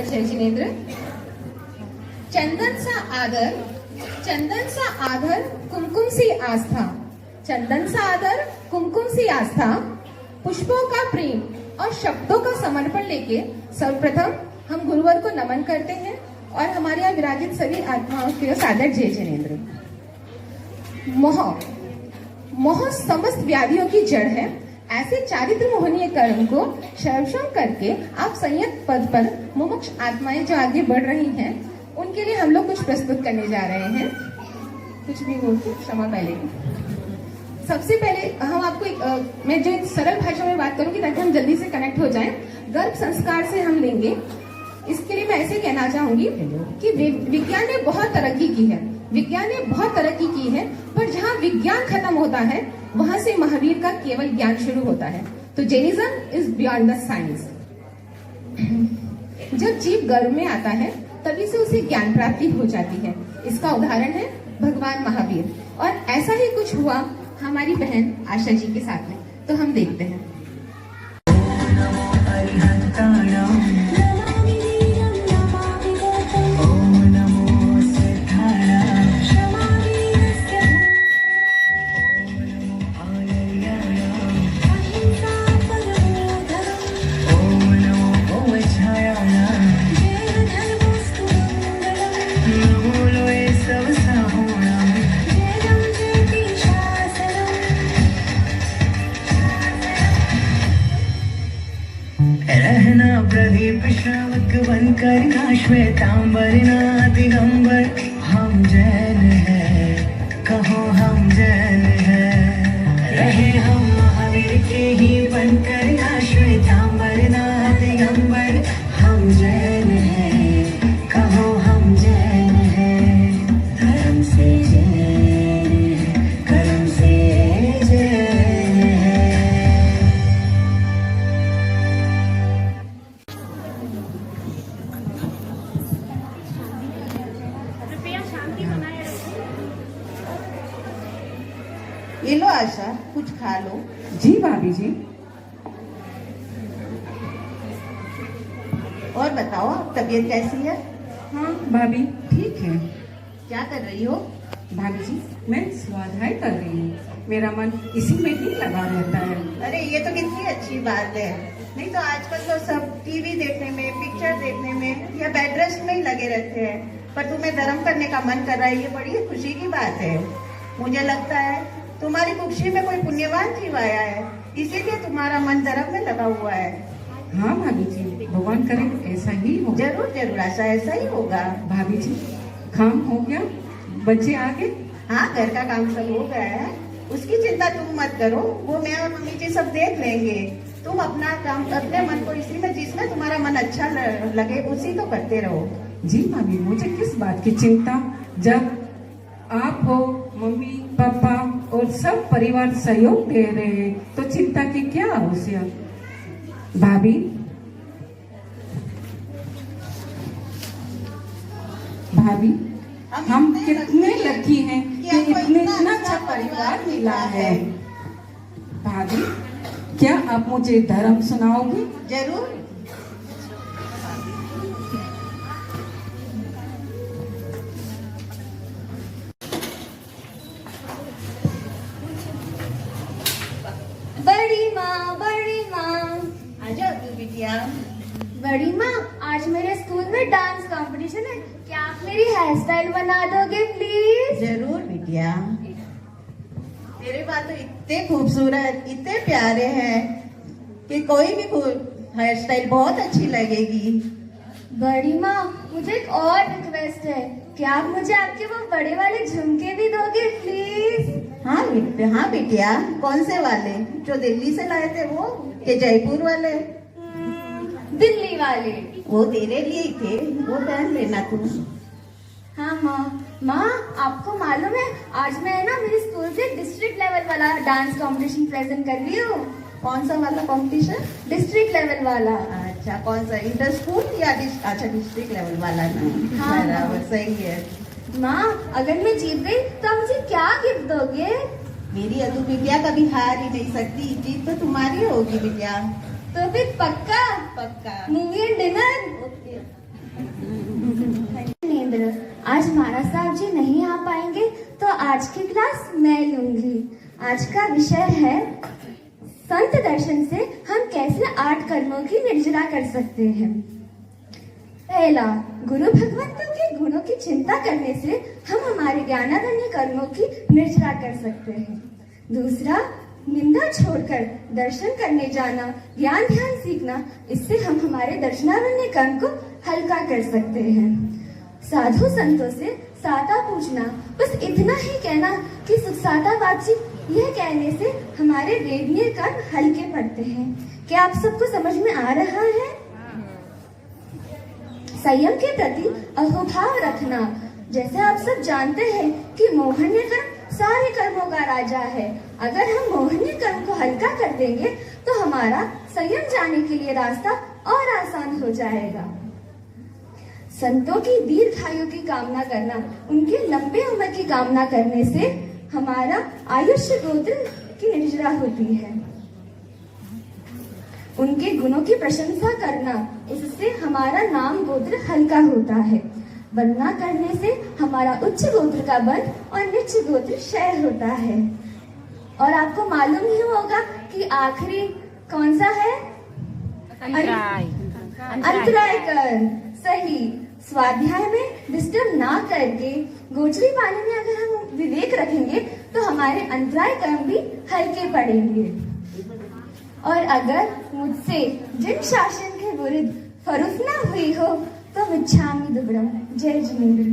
सादर जय जिनेंद्र। चंदन सा आदर कुमकुम सी आस्था, चंदन सा आदर कुमकुम सी आस्था, पुष्पों का प्रेम और शब्दों का समर्पण लेके सर्वप्रथम हम गुरुवर को नमन करते हैं और हमारे यहाँ विराजित सभी आत्माओं के सादर जय जिनेंद्र। मोह समस्त व्याधियों की जड़ है। ऐसे चारित्र मोहनीय कर्म को सर्वस्व करके आप संयत पद पर मुमुक्ष आत्माएं जो आगे बढ़ रही हैं उनके लिए हम लोग कुछ प्रस्तुत करने जा रहे हैं। कुछ भी बोलते क्षमा पहले। सबसे पहले हम आपको मैं जो सरल भाषा में बात करूंगी ताकि हम जल्दी से कनेक्ट हो जाएं। गर्भ संस्कार से हम लेंगे। इसके लिए मैं ऐसे कहना चाहूंगी कि विज्ञान ने बहुत तरक्की की है, पर जहाँ विज्ञान खत्म होता है वहां से महावीर का केवल ज्ञान शुरू होता है। तो Jainism is beyond the science. जब जीव गर्भ में आता है तभी से उसे ज्ञान प्राप्ति हो जाती है। इसका उदाहरण है भगवान महावीर, और ऐसा ही कुछ हुआ हमारी बहन आशा जी के साथ में। तो हम देखते हैं। रहना प्रदीप श्रावक बनकर ना श्वेतांबर ना दिगंबर, हम जैन हैं, कहो हम जैन हैं। रहे हम महावीर के ही बनकर ना श्वेतांबर ना दिगंबर, हम जैन हैं, कहो हम जैन हैं। धर्म से जैन, कर्म से जैन हैं। ये लो आशा, कुछ खा लो। जी भाभी जी। और बताओ तबीयत कैसी है? हाँ भाभी ठीक है। क्या कर रही हो? भाभी जी मैं स्वाध्याय कर रही हूँ, मेरा मन इसी में ही लगा रहता है। अरे ये तो कितनी अच्छी बात है। नहीं तो आजकल तो सब टीवी देखने में, पिक्चर देखने में या बेड रेस्ट में ही लगे रहते हैं, पर तुम्हें धर्म करने का मन कर रहा है, ये बड़ी खुशी की बात है। मुझे लगता है तुम्हारी कुक्षी में कोई पुण्यवान जीव आया है, इसीलिए तुम्हारा मन धर्म में लगा हुआ है। हाँ भाभी जी, भगवान करे ऐसा ही हो। जरूर जरूर आशा, ऐसा ही होगा। भाभी जी काम हो गया, बच्चे आ गए? हाँ घर का काम सब हो गया है, उसकी चिंता तुम मत करो, वो मैं और मम्मी जी सब देख लेंगे। तुम अपना काम, अपने मन को इसी में जिसमें तुम्हारा मन अच्छा लगे उसी तो करते रहो। जी भाभी मुझे किस बात की चिंता, जब आप हो, मम्मी पापा और सब परिवार सहयोग दे रहे हैं तो चिंता की क्या आवश्यक। भाभी भाभी हम कितने लकी हैं कि इतना अच्छा परिवार मिला है। भाभी क्या आप मुझे धर्म सुनाओगे? जरूर। बड़ी माँ आ जाओ तू बिटिया। बड़ी माँ, आज मेरे स्कूल में डांस कंपटीशन है, क्या आप मेरी हेयर स्टाइल बना दोगे प्लीज? जरूर बिटिया। तेरे बाल तो इतने खूबसूरत, इतने प्यारे हैं कि कोई भी हेयर स्टाइल बहुत अच्छी लगेगी। बड़ी माँ मुझे एक और रिक्वेस्ट है, क्या आप मुझे आपके वो बड़े वाले झुमके भी दोगे प्लीज? हाँ बिटिया, कौन से वाले? जो दिल्ली से लाए थे वो कि जयपुर वाले? दिल्ली वाले। वो तेरे लिए ही थे, वो पहन लेना तू। हाँ माँ आपको मालूम है आज मैं ना मेरे स्कूल से डिस्ट्रिक्ट लेवल वाला डांस कंपटीशन प्रेजेंट कर रही हूँ। कौन सा वाला कंपटीशन? डिस्ट्रिक्ट लेवल वाला। अच्छा कौन सा, इंटर स्कूल या अच्छा डिस्ट्रिक्ट लेवल वाला ना? हाँ, बराबर, सही है। माँ अगर मैं जीत गई तो आप मुझे क्या गिफ्ट दोगे? मेरी अदू बिटिया कभी हार ही नहीं सकती, जीत तो तुम्हारी होगी बिटिया। तो फिर पक्का पक्का। Movie and dinner. Okay. Narendra, आज महाराज साहब जी नहीं आ पाएंगे तो आज की क्लास मैं लूंगी। आज का विषय है संत दर्शन से हम कैसे 8 कर्मों की निर्जरा कर सकते हैं। पहला, गुरु भगवंतों के गुणों की चिंता करने से हम हमारे ज्ञानारण्य कर्मों की निर्जरा कर सकते हैं। दूसरा, निंदा छोड़कर दर्शन करने जाना, ज्ञान ध्यान सीखना, इससे हम हमारे दर्शनारण्य कर्म को हल्का कर सकते हैं। साधु संतों से साता पूछना, बस इतना ही कहना कि सुख साता बातचीत, यह कहने से हमारे वेदनीय कर्म हल्के पड़ते हैं। क्या आप सबको समझ में आ रहा है? संयम के प्रति अहोभाव रखना, जैसे आप सब जानते हैं कि मोहनीय कर्म सारे कर्मों का राजा है। अगर हम मोहनीय कर्म को हल्का कर देंगे तो हमारा संयम जाने के लिए रास्ता और आसान हो जाएगा। संतों की दीर्घायु की कामना करना, उनके लंबे उम्र की कामना करने से हमारा आयुष्य गोत्र की निर्जरा होती है। उनके गुणों की प्रशंसा करना, इससे हमारा नाम गोत्र हल्का होता है। वंदना करने से हमारा उच्च गोत्र का बल और नीच गोत्र क्षय होता है। और आपको मालूम ही होगा कि आखिरी कौन सा है? अंतराय कर। सही। स्वाध्याय में डिस्टर्ब ना करके गोचरी पानी में अगर हम विवेक रखेंगे तो हमारे अंतराय कर्म भी हल्के पड़ेंगे। और अगर मुझसे जिन शासन के विरुद्ध फरुसना हुई हो तो मिच्छामि दुग्धम। जय जिनेंद्र।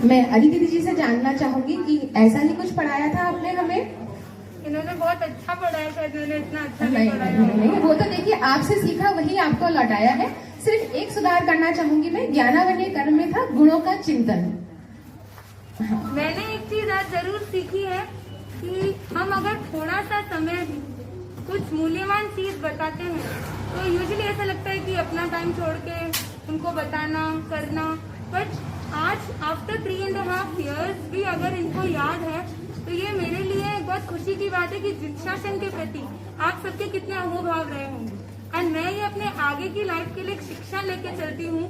मैं अली दीदी जी से जानना चाहूंगी कि ऐसा ही कुछ पढ़ाया था आपने हमें? इन्होंने बहुत अच्छा पढ़ाया था, इन्होंने इतना अच्छा नहीं, पढ़ाया। नहीं, वो तो देखिए आपसे सीखा वही आपको लौटाया है। सिर्फ एक सुधार करना चाहूंगी मैं, ज्ञानावन्य कर्म में था गुणों का चिंतन। मैंने एक चीज आज जरूर सीखी है कि हम अगर थोड़ा सा समय कुछ मूल्यवान चीज बताते हैं तो यूजुअली ऐसा लगता है कि अपना टाइम छोड़ के उनको बताना करना, बट आज आफ्टर 3.5 years भी अगर इनको याद है तो ये मेरे लिए बहुत खुशी की बात है कि शिक्षाशन के प्रति आप सबके कितने अहोभाव रहे होंगे। एंड मैं ये अपने आगे की लाइफ के लिए एक शिक्षा लेके चलती हूँ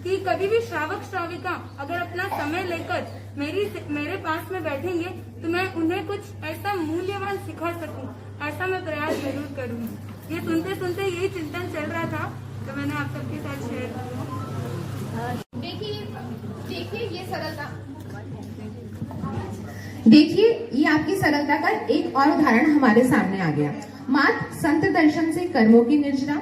कि कभी भी श्रावक श्राविका अगर अपना समय लेकर मेरे पास में बैठेंगे तो मैं उन्हें कुछ ऐसा मूल्यवान सिखा सकूं, ऐसा मैं प्रयास जरूर करूंगी। ये सुनते सुनते यही चिंतन चल रहा था तो मैंने आप सबके साथ शेयर किया। देखिए ये सरलता, देखिए ये आपकी सरलता का एक और उदाहरण हमारे सामने आ गया। मात्र संत दर्शन से कर्मों की निर्जरा।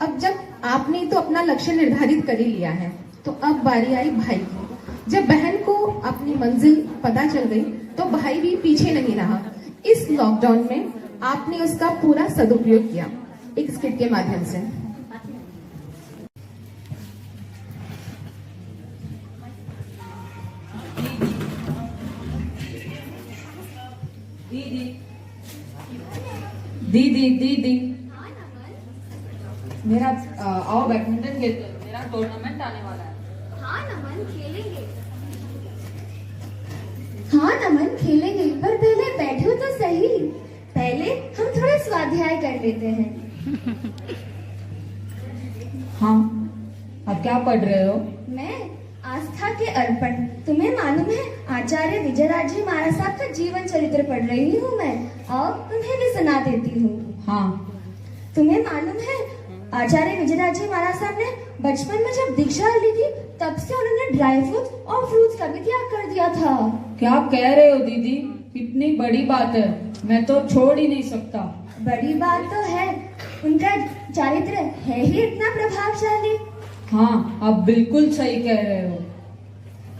अब जब आपने तो अपना लक्ष्य निर्धारित कर ही लिया है तो अब बारी आई भाई की। जब बहन को अपनी मंजिल पता चल गई तो भाई भी पीछे नहीं रहा। इस लॉकडाउन में आपने उसका पूरा सदुपयोग किया एक स्किट के माध्यम से। दीदी मेरा आओ बैडमिंटन खेलते हैं, मेरा टूर्नामेंट आने वाला है। हाँ नमन खेलेंगे। हाँ नमन खेलेंगे, पर पहले बैठो तो सही। पहले हम थोड़ा स्वाध्याय कर लेते हैं। हाँ, अब क्या पढ़ रहे हो? मैं आस्था के अर्पण, तुम्हें मालूम है आचार्य विजयराज जी महाराज साहब का जीवन चरित्र पढ़ रही हूँ मैं, और तुम्हें भी सुना देती हूँ। हाँ। तुम्हें मालूम है आचार्य विजयराज जी महाराज साहब ने बचपन में जब दीक्षा ली थी तब से उन्होंने ड्राई फ्रूट्स और फ्रूट्स का भी त्याग कर दिया था। क्या कह रहे हो दीदी? कितनी बड़ी बात है, मैं तो छोड़ ही नहीं सकता। बड़ी बात तो है, उनका चरित्र है ही इतना प्रभावशाली। हाँ, आप बिल्कुल सही कह रहे हो।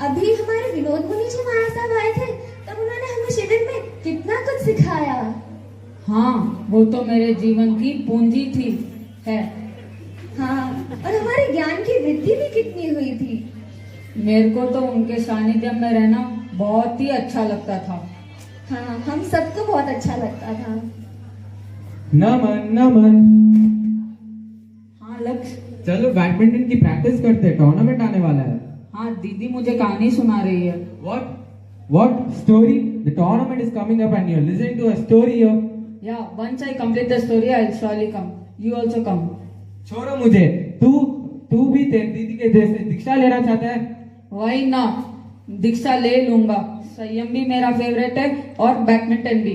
अभी हमारे विनोद मुनि जी महाराज साहब आए थे तब उन्होंने हमें शिविर में कितना कुछ सिखाया। हाँ, वो तो मेरे जीवन की पूंजी थी है। हाँ, और हमारे ज्ञान की वृद्धि भी कितनी हुई थी। मेरे को तो उनके सानिध्य में रहना बहुत ही अच्छा लगता था। हाँ, हम सबको बहुत अच्छा लगता था। नमन हाँ लक्ष्य, चलो बैडमिंटन की प्रैक्टिस करते हैं, टूर्नामेंट आने वाला है। हाँ दीदी मुझे कहानी सुना रही है। What story? The tournament is coming up and you're listening to a story here. Yeah, once I complete the story, I'll surely come. You also come. छोड़ो मुझे। तू तू भी तेरी दीदी के जैसे दीक्षा लेना चाहता है? वही ना, दीक्षा ले लूंगा। संयम भी मेरा फेवरेट है और बैडमिंटन भी।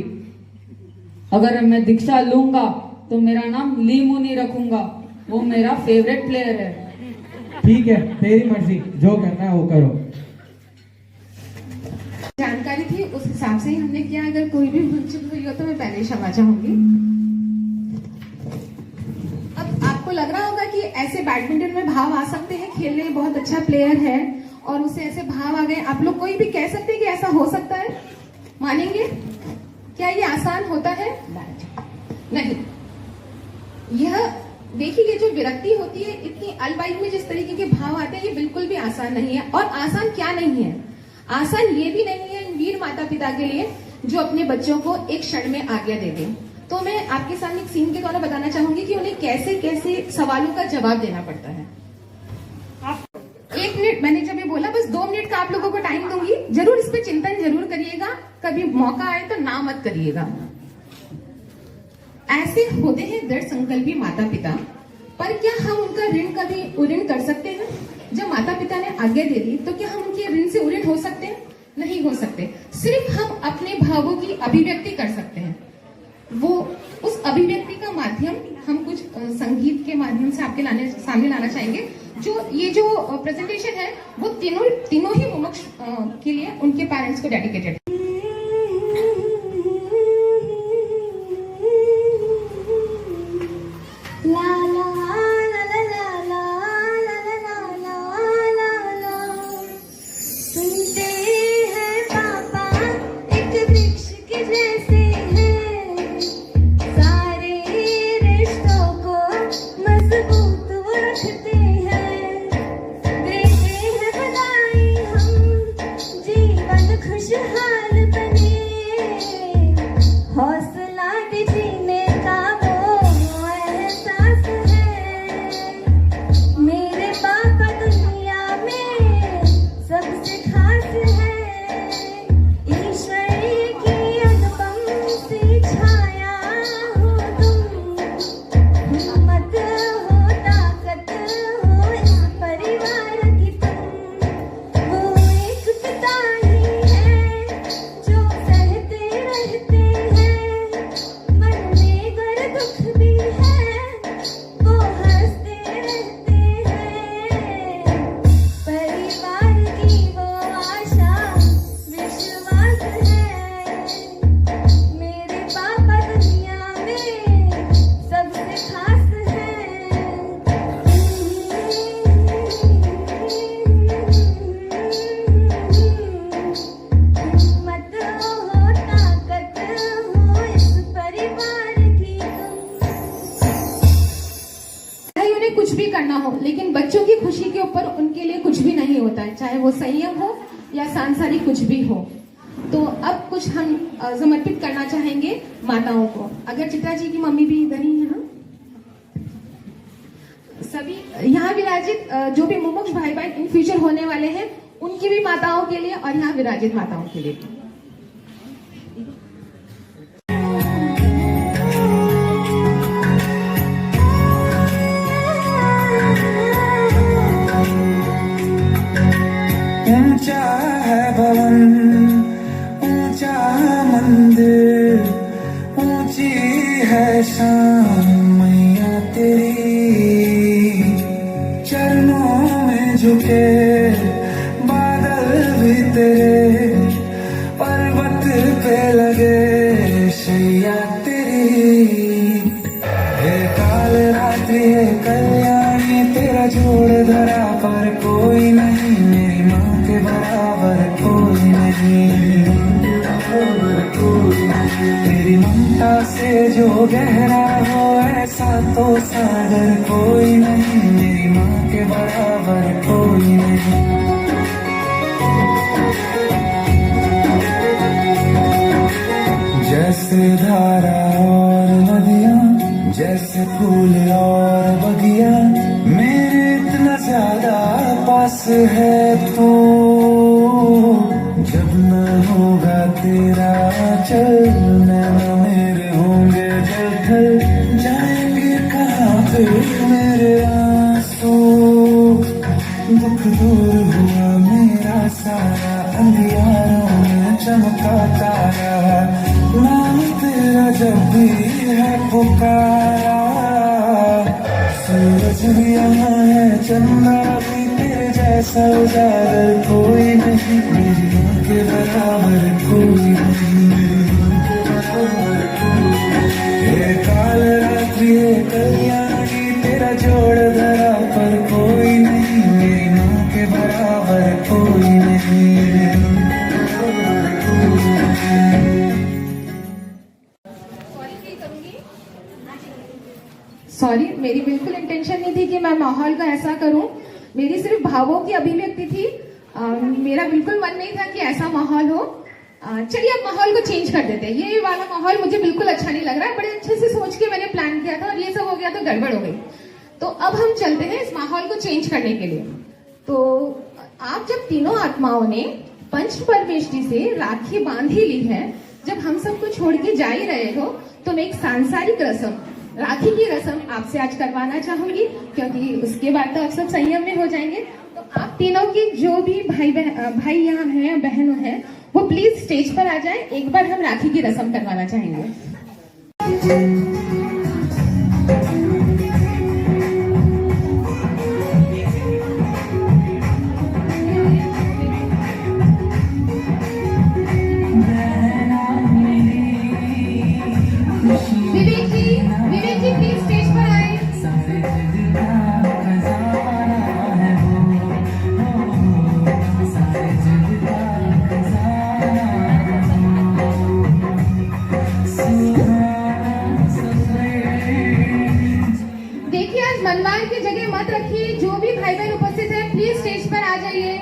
अगर मैं दीक्षा लूंगा तो मेरा नाम ली मुनी रखूंगा, वो मेरा फेवरेट प्लेयर है। ठीक है, तेरी मर्जी, जो करना है वो करो। जानकारी थी उस हिसाब से ही हमने किया। अगर कोई भी भूल चूक हुई हो तो मैं पहले क्षमा चाहूंगी। अब आपको लग रहा होगा कि ऐसे बैडमिंटन में भाव आ सकते हैं, खेलने में बहुत अच्छा प्लेयर है और उसे ऐसे भाव आ गए। आप लोग कोई भी कह सकते हैं कि ऐसा हो सकता है? मानेंगे? क्या ये आसान होता है? नहीं। यह देखिए, ये जो विरक्ति होती है, इतनी अल्पायु में जिस तरीके के भाव आते हैं, ये बिल्कुल भी आसान नहीं है। और आसान क्या नहीं है? आसान ये भी नहीं है इन वीर माता पिता के लिए जो अपने बच्चों को एक क्षण में आज्ञा दे दें। तो मैं आपके सामने एक सीन के द्वारा बताना चाहूंगी कि उन्हें कैसे कैसे सवालों का जवाब देना पड़ता है। 1 मिनट मैंने जब ये बोला, बस 2 मिनट का आप लोगों को टाइम दूंगी। जरूर इस पे चिंतन जरूर करिएगा, कभी मौका आए तो ना मत करिएगा। ऐसे होते हैं दृढ़ संकल्पी माता पिता, पर क्या हम उनका ऋण कभी ऋण कर सकते हैं? जब माता पिता ने आज्ञा दे दी तो क्या हम उनके ऋण से ऋण हो सकते हैं? नहीं हो सकते। सिर्फ हम अपने भावों की अभिव्यक्ति कर सकते हैं। वो उस अभिव्यक्ति का माध्यम हम कुछ संगीत के माध्यम से आपके सामने लाना चाहेंगे। जो ये जो प्रेजेंटेशन है वो तीनों ही मुमुक्ष के लिए उनके पेरेंट्स को डेडिकेटेड है। लेकिन बच्चों की खुशी के ऊपर उनके लिए कुछ भी नहीं होता है, चाहे वो संयम हो या सांसारिक कुछ भी हो। तो अब कुछ हम समर्पित करना चाहेंगे माताओं को। अगर चित्रा जी की मम्मी भी इधर ही है ना, सभी यहाँ विराजित जो भी मुमुक्ष भाई बहन इन फ्यूचर होने वाले हैं उनकी भी माताओं के लिए और यहाँ विराजित माताओं के लिए भी। ऊंचा है भवन, ऊंचा मंदिर, ऊंची है शान मैया तेरी। चरणों में झुके बादल भी तेरे, पर्वत पे लगे शैया तेरी। हे काल रात्रि है कल्याणी, तेरा जोड़ धरा पर कोई नहीं, बराबर कोई नहीं, तेरी ममता से जो गहरा हो ऐसा तो सागर कोई नहीं, मेरी माँ के बराबर कोई नहीं। जैसे धारा और नदियाँ, जैसे फूल और बगिया, मेरे इतना ज्यादा पास है तो जब न होगा तेरा चल, नैना मेरे होंगे जल ढल जाएंगे कहाँ पे मेरे का तारा, नाम तेरा जब भी है पुकारा, सूरज भी यहाँ है, चंदा भी तेरे जैसा उजागर कोई नहीं, मेरी माँ के बराबर कोई नहीं, मेरी माँ के बराबर कोई नहीं। ये काल रात्रि है कल्याणी, तेरा जोड़ धरा पर कोई नहीं, मेरी माँ के बराबर कोई नहीं, मेरी माँ के बराबर कोई नहीं। सॉरी, मेरी बिल्कुल इंटेंशन नहीं थी कि मैं माहौल का ऐसा करूं। मेरी सिर्फ भावों की अभिव्यक्ति थी। मेरा बिल्कुल मन नहीं था कि ऐसा माहौल हो। चलिए अब माहौल को चेंज कर देते हैं। ये वाला माहौल मुझे बिल्कुल अच्छा नहीं लग रहा है। बड़े अच्छे से सोच के मैंने प्लान किया था और ये सब हो गया तो गड़बड़ हो गई। तो अब हम चलते हैं इस माहौल को चेंज करने के लिए। तो आप जब तीनों आत्माओं ने पंच परमेष्टि से राखी बांध ही ली है, जब हम सबको छोड़ के जा ही रहे हो, तो मैं एक सांसारिक रस्म, राखी की रस्म आपसे आज करवाना चाहूंगी, क्योंकि उसके बाद तो आप सब संयम में हो जाएंगे। तो आप तीनों की जो भी भाई यहाँ हैं, बहन हैं, वो प्लीज स्टेज पर आ जाएं। एक बार हम राखी की रस्म करवाना चाहेंगे। विवेक जी प्लीज स्टेज पर आए। देखिए, आज मनमार की जगह मत रखिए। जो भी भाई बहन उपस्थित है प्लीज स्टेज पर आ जाइए।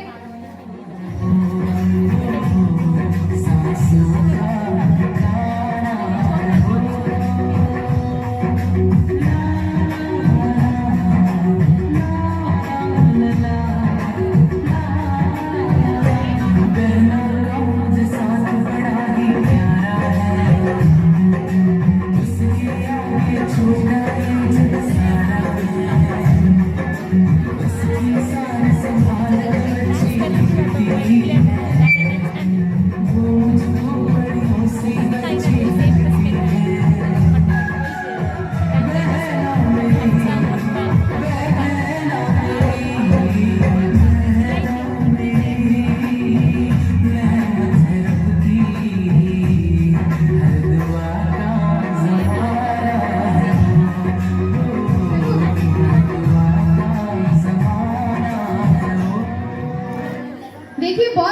देखिए बहुत